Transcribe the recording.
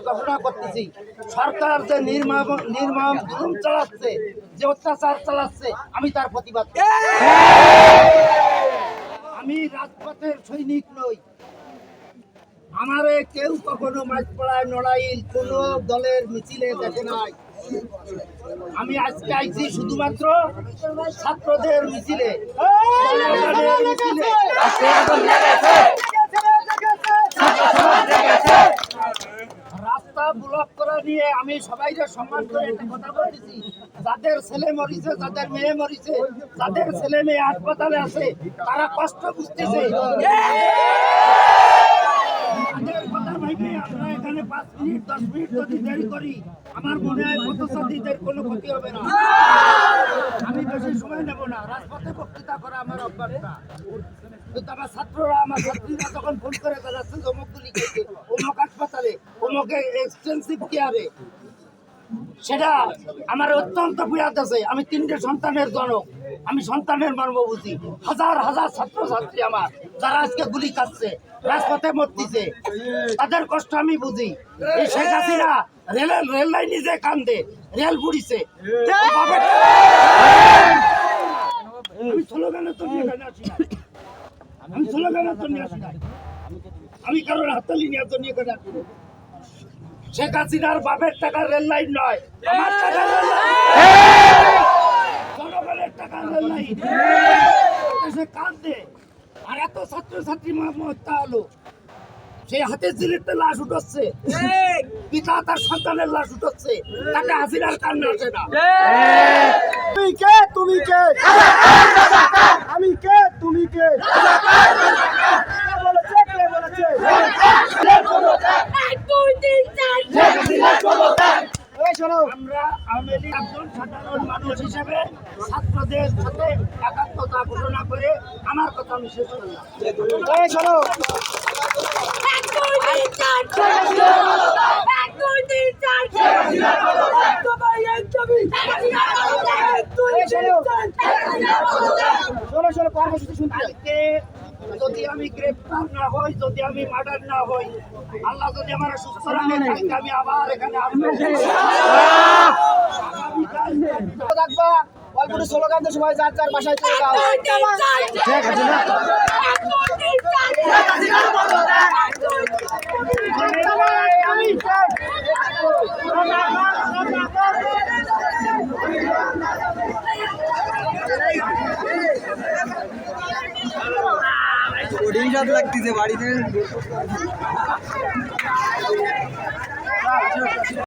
ঘোষণা করতেছি সরকার যে নির্মম জুলুম চালাচ্ছে, যে অত্যাচার চালাচ্ছে, আমি তার প্রতিবাদ। আমি রাজপথের সৈনিক নই, আমারে কেউ কখনো মাঝপাড়ায় লড়াইল কোন দলের মিছিলে দেখে নাই। আমি আজকে আইছি শুধুমাত্র ছাত্রদের মিছিলে। রাস্তা ব্লক করা নিয়ে আমি সবাইকে সম্মান করে একটা কথা বলতেছি, যাদের ছেলে মরিছে, যাদের মেয়ে মরিছে, যাদের ছেলে মেয়ে হাসপাতালে আছে, তারা কষ্ট বুঝতেছে। আমরা এখানে 5 মিনিট 10 মিনিট যদি দেরি করি, আমার মনে হয় পথচারীদের কোনো ক্ষতি হবে না। আমি বেশি সময় নেব না, রাজপথে বক্তৃতা করা আমার অভ্যাস না। কিন্তু আমার ছাত্ররা, আমার ছাত্রীরা যখন ফোন করে যাচ্ছে অমুক গুলি খেয়েছে, অমুক হাসপাতালে, অমুক এক্সটেন্সিভ কেয়ারে, সেটা আমার অত্যন্ত বিরাট আছে। আমি 3টে সন্তানের জনক, আমি সন্তানের মর্ম বুঝি। হাজার হাজার ছাত্রছাত্রী আমার যারা আজকে গুলি খাচ্ছে, রাজপথে মরতেছে, তাদের কষ্ট আমি বুঝি। এই শেখ হাসিনা রেল লাইনে যে কান্দে, রেল পুড়িছে, আমি স্লোগানের তো নিয়ে আসি না, আমি স্লোগানের তো নিয়ে আসি না, আমি কারোর হাততালি নিয়ে তো নিয়ে আসি। শেখ হাসিনার বাপের টাকার রেল লাইন নয়, আমার টাকার রেল লাইন, জনগণের টাকার রেল লাইন। সে কান্দে, আর এত ছাত্রছাত্রী হত্যা হলো, সেই হাতের জিলিপতে লাশ উঠছে, পিতা তার সন্তানের লাশ উঠছে, তাকে হাসিনার কান্না আসে না। তুমি কে, তুমি কে, আমি কে, তুমি কে, আমরা আওয়ামী লীগ একজন সাধারণ মানুষ হিসেবে ছাত্রদের সাথে একাত্মতা ঘোষণা করে আমার কথা আমি শেষ করলাম। যদি আমি গ্রেফতার না হই, যদি আমি মার্ডার না হই, আল্লাহ যদি আমার সুস্থ রাখে, আমি আবার এখানে আসবো। অল্প স্লোগান সময় যার যার বাসায় চলে যাও। লাগতেছে বাড়িতে।